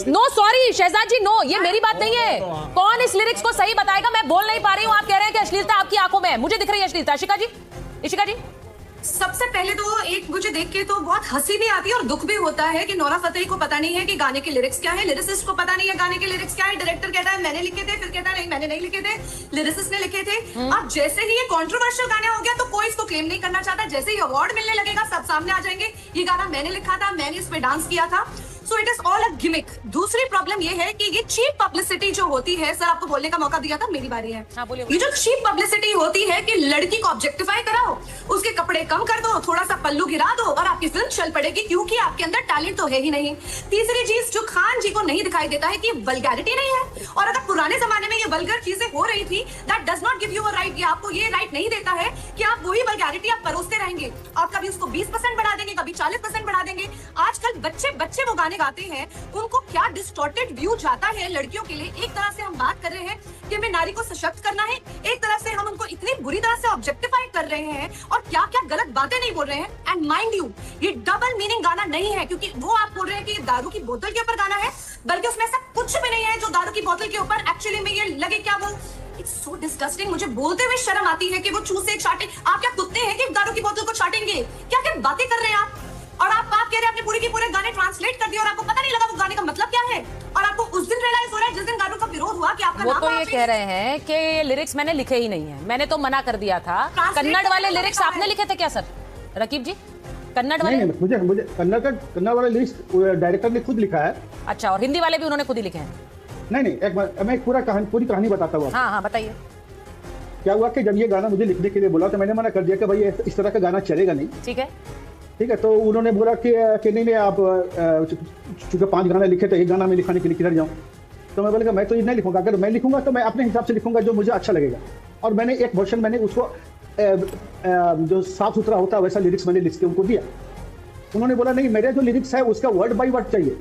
No sorry Shahzad जी, no, ये मेरी बात नहीं है। कौन इस लिरिक्स को सही बताएगा? मैं बोल नहीं पा रही हूँ, आप कह रहे हैं कि अश्लीलता आपकी आंखों में है। मुझे दिख रही है अश्लीलता। इशिका जी सबसे पहले तो एक मुझे देख के तो बहुत हंसी भी आती है और दुख भी होता है कि नोरा फतेही को पता नहीं है कि गाने के लिरिक्स क्या है, लिरिसिस्ट को पता नहीं है गाने के लिरिक्स क्या है। डायरेक्टर कहता है मैंने लिखे थे, फिर कहता है नहीं मैंने नहीं लिखे थे, लिरिसिस्ट ने लिखे थे। अब जैसे ही ये कंट्रोवर्शियल गाना हो गया तो कोई इसको क्लेम नहीं करना चाहता। जैसे ही अवार्ड मिलने लगेगा सब सामने आ जाएंगे, ये गाना मैंने लिखा था, मैंने इस पे डांस किया था। So it is all a gimmick. दूसरी प्रॉब्लम ये है कि ये चीप पब्लिसिटी जो होती है, सर आपको बोलने का मौका दिया था, मेरी बारी है। ये जो चीप पब्लिसिटी होती है कि लड़की को ऑब्जेक्टिफाई कराओ, उसके कपड़े कम कर दो, थोड़ा सा पल्लू गिरा दो और आपकी फिल्म चल पड़ेगी, क्योंकि आपके अंदर टैलेंट तो है ही नहीं। तीसरी चीज जो खान जी को नहीं दिखाई देता है कि वल्गैरिटी नहीं है, और अगर पुराने जमाने में ये वल्गर चीजें हो रही थी, that does not give you a right. आपको ये राइट नहीं देता है कि आप वही वल्गैरिटी आप परोसते रहेंगे। आप कभी उसको 20% बढ़ा देंगे, कभी 40% बढ़ा देंगे। आजकल बच्चे वो गाने गाते हैं, उनको क्या डिस्टॉर्टेड व्यू जाता है लड़कियों के लिए। एक तरह से हम बात कर रहे हैं कि हमें नारी को सशक्त करना है, एक तरह से हम उनको इतनी बुरी तरह से ऑब्जेक्टिफाई कर रहे हैं और क्या क्या गलत बातें नहीं बोल रहे हैं। एंड माइंड यू, ये डबल मीनिंग गाना नहीं है, क्योंकि वो आप बोल रहे हैं कि ये दारू की बोतल के ऊपर गाना है, बल्कि उसमें ऐसा कुछ भी नहीं है जो दारू की बोतल के ऊपर एक्चुअली में ये लगे। क्या वो इट्स सो डिस्गस्टिंग। मुझे बोलते हुए शर्म आती है कि वो चूसे एक चाटे। आप क्या कुत्ते हैं कि दारू की बोतल को चाटेंगे? क्या क्या बातें कर रहे हैं आप? और आप बात कह रहे हैं आपने पूरे के पूरे गाने ट्रांसलेट कर दिए और आपको पता नहीं लगा वो गाने का मतलब क्या है। और आपको उस दिन रियलाइज हो रहा है जिस दिन गानों का विरोध हुआ कि आपका वो नाम तो ये कह रहे हैं कि ये लिरिक्स मैंने लिखे ही नहीं है, मैंने तो मना कर दिया था। कन्नड़ वाले लिरिक्स आपने लिखे थे क्या सर रकीब जी? कन्नड़ वाले? नहीं, मुझे कन्नड़ वाले लिरिक्स डायरेक्टर ने खुद लिखा है। अच्छा, और हिंदी वाले भी उन्होंने खुद ही लिखे हैं? नहीं, मैं पूरी कहानी बताता हूँ। हाँ बताइए। क्या हुआ कि जब ये गाना मुझे लिखने के लिए बोला तो मैंने मना कर दिया कि भाई इस तरह का गाना चलेगा नहीं। ठीक है, तो उन्होंने बोला कि नहीं आप चूंकि 5 गाना लिखे थे, एक गाना में लिखाने के लिए किधर जाऊँ। तो मैं बोला मैं तो ये नहीं लिखूंगा, अगर मैं लिखूंगा तो मैं अपने हिसाब से लिखूंगा जो मुझे अच्छा लगेगा। और मैंने एक वर्जन मैंने उसको जो साफ सुथरा होता है वैसा लिरिक्स मैंने लिख के उनको दिया। उन्होंने बोला नहीं मेरे जो लिरिक्स है उसका वर्ड बाई वर्ड चाहिए।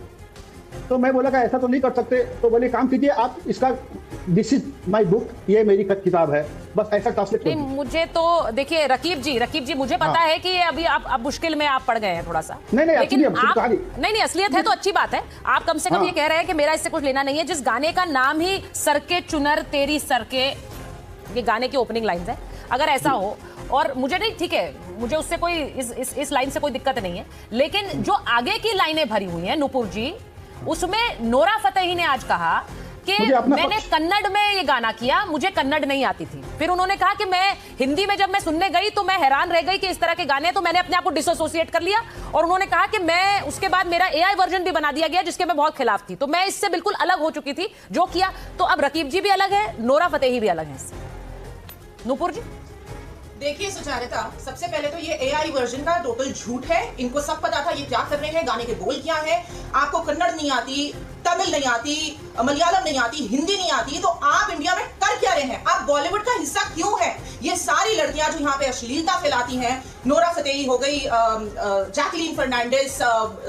तो मैं बोला कि ऐसा तो नहीं कर सकते। तो बोले काम कीजिए आप इसका, दिस इज माई बुक, ये मेरी किताब है, बस ऐसा ट्रांसलेट कर दीजिए। मुझे तो देखिए रकीब जी मुझे पता है कि अभी आप मुश्किल में आप पड़ गए हैं थोड़ा सा। नहीं, लेकिन आप नहीं असलियत है तो अच्छी बात है। आप कम से कम ये कह रहे हैं कि मेरा इससे कुछ लेना नहीं है। जिस गाने का नाम ही सर के चुनर तेरी सर के, ये गाने की ओपनिंग लाइंस है, अगर ऐसा हो, और मुझे नहीं, ठीक है, मुझे उससे कोई इस लाइन से कोई दिक्कत नहीं है, लेकिन जो आगे की लाइनें भरी हुई हैं नुपुर जी, उसमें नोरा फतेही ने आज कहा कि मैंने कन्नड़ में ये गाना किया, मुझे कन्नड़ नहीं आती थी। फिर उन्होंने कहा कि मैं हिंदी में जब मैं सुनने गई तो मैं हैरान रह गई कि इस तरह के गाने, तो मैंने अपने आप को डिसोसिएट कर लिया। और उन्होंने कहा कि मैं उसके बाद मेरा एआई वर्जन भी बना दिया गया जिसके मैं बहुत खिलाफ थी, तो मैं इससे बिल्कुल अलग हो चुकी थी जो किया। तो अब रकीब जी भी अलग है, नोरा फतेही भी अलग है इससे। नुपुर जी देखिए सुचारिता, सबसे पहले तो ये एआई वर्जन का टोटल झूठ है। इनको सब पता था ये क्या कर रहे हैं, गाने के बोल क्या है। आपको कन्नड़ नहीं आती, तमिल नहीं आती, मलयालम नहीं आती, हिंदी नहीं आती, तो आप इंडिया में कर क्या रहे हैं? आप बॉलीवुड का हिस्सा क्यों है? ये सारी लड़कियां जो यहाँ पे अश्लीलता फैलाती हैं, नोरा फतेही हो गई, जैकलीन फर्नांडिस,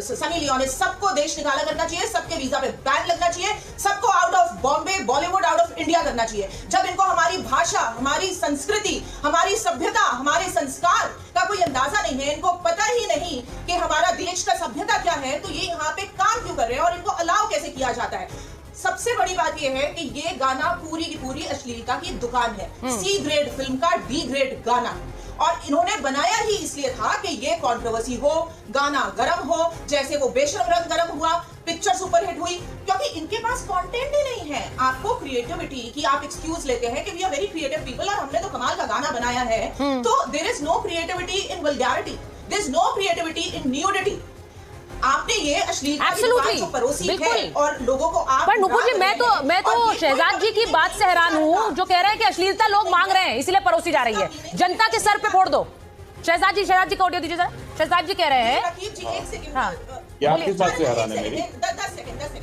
सनी लियोनी, सबको देश निकाला करना चाहिए, सबके वीजा पे बैन लगना चाहिए, सबको out of Bombay, Bollywood out of India करना चाहिए। जब इनको हमारी भाषा, हमारी संस्कृति, हमारी सभ्यता, हमारे संस्कार का कोई अंदाजा नहीं है, इनको पता ही नहीं कि हमारा देश का सभ्यता क्या है, तो ये यहाँ पे काम क्यों कर रहे हैं और इनको अलाउ कैसे किया जाता है? सबसे बड़ी बात यह है कि ये गाना पूरी की पूरी अश्लीलता की दुकान है। सी ग्रेड फिल्म का डी ग्रेड गाना, और इन्होंने बनाया ही इसलिए था कि ये कंट्रोवर्सी हो, गाना गरम हो, जैसे वो बेशरम रंग गरम हुआ, पिक्चर सुपरहिट हुई, क्योंकि इनके पास कंटेंट ही नहीं है। आपको क्रिएटिविटी की आप एक्सक्यूज लेते हैं कि we are very creative people और हमने तो कमाल का गाना बनाया है, तो there is no creativity in vulgarity, there is no creativity in nudity. आपने ये अश्लीलता की दुकान को परोसी है और लोगों को आप, पर नुपुर जी मैं तो शहजाद जी की बात से हैरान हूँ जो कह रहे हैं कि अश्लीलता लोग मांग रहे हैं इसलिए परोसी जा रही है, जनता के सर पे फोड़ दो। शहजाद जी का ऑडियो दीजिए जरा। शहजाद जी कह रहे हैं,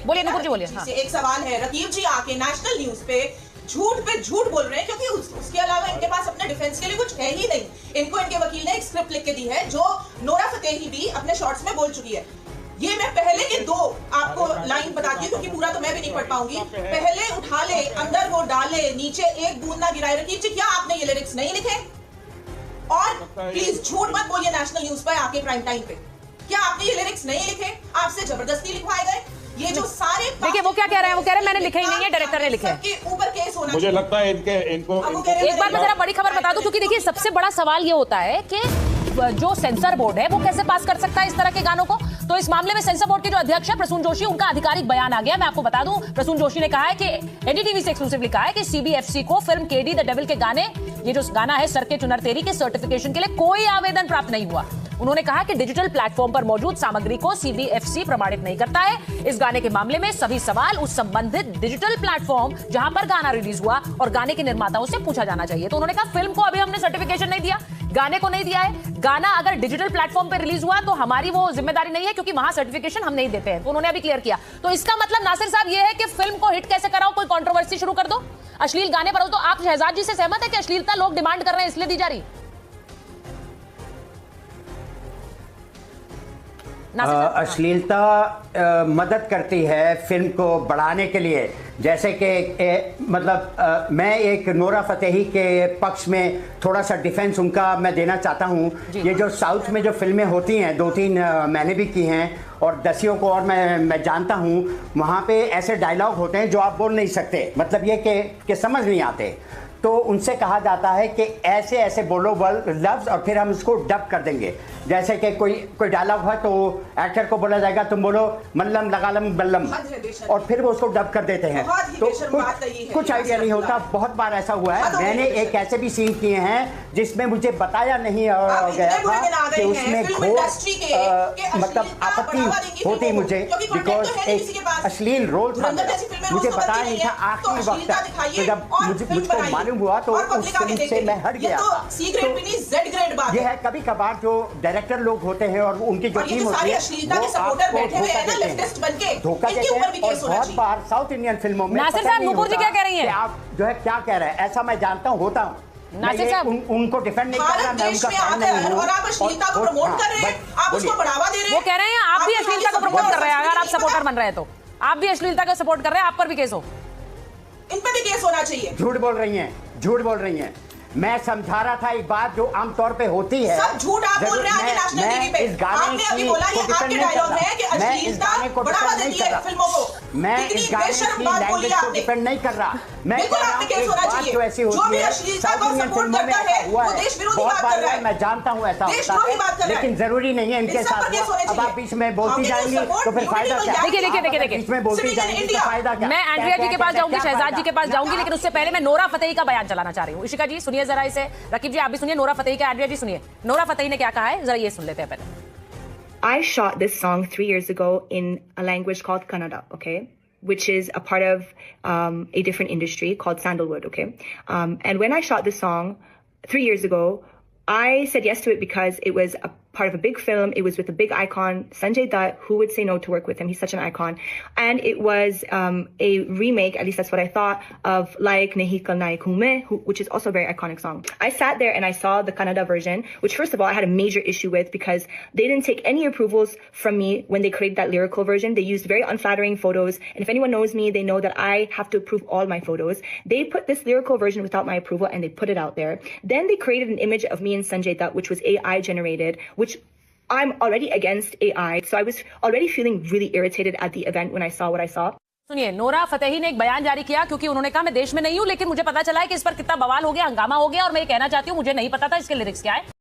बोलिए नुपुर जी बोलिए। एक सवाल है, रकीब जी आके नेशनल न्यूज पे झूठ पे झूठ बोल रहे हैं, क्योंकि उसके अलावा इनके पास अपने डिफेंस के लिए कुछ है ही नहीं। इनको इनके वकील ने एक स्क्रिप्ट लिख के दी है जो नोरा फतेही भी अपने शॉर्ट्स में बोल चुकी है। ये मैं पहले के 2 आपको लाइन बताती हूँ क्योंकि पूरा तो मैं भी नहीं पढ़ पाऊंगी। पहले उठा ले, अंदर वो डाले, नीचे एक बूंद ना गिराए। रकीब जी क्या आपने ये लिरिक्स नहीं लिखे? और प्लीज झूठ मत बोलिए नेशनल न्यूज पर आके प्राइम टाइम पे, क्या आपने ये लिरिक्स नहीं लिखे? आपसे जबरदस्ती लिखवाए गए? ये जो सारे देखिए वो क्या कह रहे हैं, वो कह रहे हैं मैंने लिखा ही नहीं है, डायरेक्टर ने लिखा है। सबके ऊपर केस होना मुझे लगता है इनको एक बार मैं जरा बड़ी खबर बता दूं, क्योंकि देखिए सबसे बड़ा सवाल ये होता है कि जो सेंसर बोर्ड है वो कैसे पास कर सकता है इस तरह के गानों को। तो इस मामले में सेंसर बोर्ड के जो अध्यक्ष है प्रसून जोशी, उनका आधिकारिक बयान आ गया। मैं आपको बता दूं, प्रसून जोशी ने कहा है कि एनडीटीवी से एक्सक्लूसिवली कहा है कि सीबीएफसी को फिल्म केडी द डेविल के गाने, ये जो गाना है सर के चुनर तेरी के सर्टिफिकेशन के लिए कोई आवेदन प्राप्त नहीं हुआ। उन्होंने कहा कि डिजिटल प्लेटफॉर्म पर मौजूद सामग्री को सीबीएफसी प्रमाणित नहीं करता है। इस गाने के मामले में सभी सवाल उस संबंधित डिजिटल प्लेटफॉर्म जहां पर गाना रिलीज हुआ और गाने के निर्माताओं से पूछा जाना चाहिए। तो उन्होंने कहा फिल्म को अभी हमने सर्टिफिकेशन नहीं दिया, गाने को नहीं दिया है। गाना अगर डिजिटल प्लेटफॉर्म पर रिलीज हुआ तो हमारी वो जिम्मेदारी नहीं है, क्योंकि वहां सर्टिफिकेशन हम नहीं देते हैं। तो उन्होंने अभी क्लियर किया। तो इसका मतलब नासिर साहब ये है कि फिल्म को हिट कैसे कराओ, कोई कंट्रोवर्सी शुरू कर दो, अश्लील गाने पर हो। तो आप शहजाद जी से सहमत है कि अश्लीलता लोग डिमांड कर रहे हैं इसलिए दी जा रही? अश्लीलता मदद करती है फिल्म को बढ़ाने के लिए। जैसे कि मतलब मैं एक नोरा फतेही के पक्ष में थोड़ा सा डिफेंस उनका मैं देना चाहता हूँ। ये जो साउथ में जो फिल्में होती हैं, 2-3 मैंने भी की हैं और दसियों को और मैं जानता हूँ, वहाँ पे ऐसे डायलॉग होते हैं जो आप बोल नहीं सकते, मतलब ये कि समझ नहीं आते। तो उनसे कहा जाता है कि ऐसे ऐसे बोलो लफ्ज़ और फिर हम उसको डब कर देंगे। जैसे कि कोई डायलॉग है तो एक्टर को बोला जाएगा तुम बोलो मल्लम लगालम बल्लम, और फिर वो उसको डब कर देते हैं। तो कुछ आइडिया नहीं होता। बहुत बार ऐसा हुआ है। मैंने एक ऐसे भी सीन किए हैं जिसमें मुझे बताया नहीं गया था कि उसमें घोर मतलब आपत्ति होती मुझे, बिकॉज एक अश्लील रोल था, मुझे बताया नहीं था आखिरी वक्त तक। तो जब मुझको मालूम हुआ तो उस फिल्म से मैं हट गया। तो यह है कभी कभार जो डायरेक्टर लोग होते हैं और उनकी जो टीम होती है वो आपको धोखा देते हैं। और बहुत बार साउथ इंडियन फिल्मों में नासिर साहब, नूपुर जी क्या कह रही हैं? आप जो है क्या कह रहे हैं, ऐसा मैं जानता हूँ, होता हूँ। नासिर साहब उनको डिफेंड नहीं कर रहा, मैं उनका फैन नहीं हूं। और आप अश्लीलता को प्रमोट कर रहे हैं, आप उसको बढ़ावा दे रहे हैं। वो कह रहे हैं आप भी अश्लीलता को प्रमोट कर रहे हैं। अगर आप सपोर्टर बन रहे हैं तो आप भी अश्लीलता का सपोर्ट कर रहे हैं, आप पर भी केस हो। इन पे भी केस होना चाहिए। झूठ बोल रही हैं, झूठ बोल रही हैं। मैं समझा रहा था एक बात जो आमतौर पे होती है। सब झूठ आप बोल रहे हैं आज नेशनल टीवी पे। इस गाने आपने अभी बोला ये आपके डायलॉग है कि अश्लीलता बढ़ावा देती है फिल्मों को। मैं इस गाने की लैंग्वेज को डिपेंड नहीं कर रहा। मैं बिल्कुल आपने केस होना चाहिए। जो ऐसी होती है साउथ इंडियन फिल्मों में हुआ है, बहुत बार मैं जानता हूँ ऐसा होता है, लेकिन जरूरी नहीं है इनके साथ। अब आप बीच में बोलती जाएंगी तो फिर फायदा क्या? देखिए बीच में बोलती जाएंगी तो फायदा क्या? मैं एंड्रिया जी के पास जाऊंगी, शहजाद जी के पास जाऊंगी, लेकिन उससे पहले मैं नोरा फतेही का बयान चलाना चाह रही हूँ। इशिका जी सुनिए जरा इसे, रकीब जी आप भी सुनिए नोरा फतेही का, एंड्रिया जी सुनिए नोरा फतेही ने क्या कहा है, जरा ये सुन लेते हैं पहले। I shot this song 3 years ago in a language called Kannada, okay, which is a part of a different industry called sandalwood, okay. And when I shot this song 3 years ago, I said yes to it because it was a part of a big film. It was with a big icon, Sanjay Dutt. Who would say no to work with him? He's such an icon. And it was a remake, at least that's what I thought, of Like Nahi Kal Naik Hu Main, which is also a very iconic song. I sat there and I saw the Kannada version, which first of all I had a major issue with because they didn't take any approvals from me when they created that lyrical version. They used very unflattering photos. And if anyone knows me, they know that I have to approve all my photos. They put this lyrical version without my approval and they put it out there. Then they created an image of me and Sanjay Dutt, which was AI generated, which I'm already against AI. So I was already feeling really irritated at the event when I saw what I saw. सुनिए Nora Fatehi ने एक बयान जारी किया, क्योंकि उन्होंने कहा मैं देश में नहीं हूं, लेकिन मुझे पता चला है कि इस पर कितना बवाल हो गया, हंगामा हो गया, और मैं ये कहना चाहती हूं मुझे नहीं पता था इसके लिरिक्स क्या है।